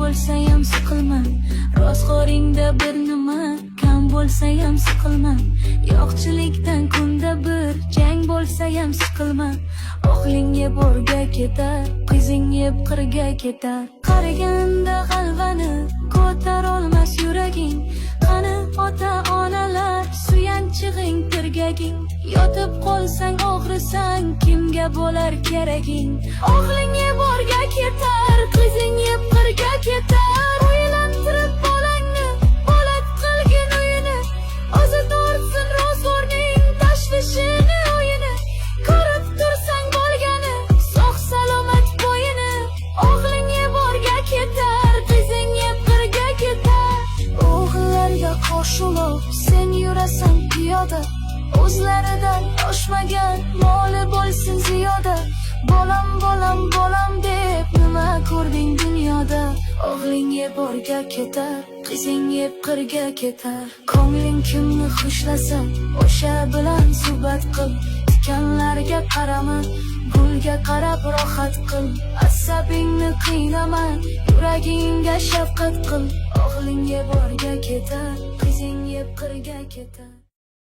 bo'lsayam siqilma, rostgo'ringda bir nima kam bo'lsayam siqilma, yo'qchilikdan kunda bir jang bo'lsayam siqilma. O'g'ling yeb o'rga ketar, qizing yeb qirga ketar. Qariganda g'alvani ko'tar olmas yuraging. Qani ota-onalar suyanchig'ing, tirgaging. Yotib qolsang og'risang, kimga bo'lar keraging? O'g'ling yeb o'rga ketar, qizing yeb qirga ketar. O'ylantirib bolangni, bolat qilgin uyini. O'zi tortsin ro'zg'orning tashvishini, o'yini. Ko'rib tursang bo'lgani, sog' salomat bo'yini. O'g'ling yeb o'rga ketar, qizing yeb qirga ketar. O'g'illarga qo'shilib sen yurasan piyoda, o'zlaridan oshmagan moli bo'lsin ziyoda. Bolam, bolam, bolam deb nima ko'rding dunyoda? O'g'ling yeb o'rga ketar, qizing yeb qirga ketar. Ko'ngling kimni xushlasa, o'sha bilan suhbat qil. Tikanlarga qarama, gulga qarab rohat qil. Asabingni qiynama, yuragingga shafqat qil. O'g'ling yeb o'rga ketar, qizing yeb qirga ketar.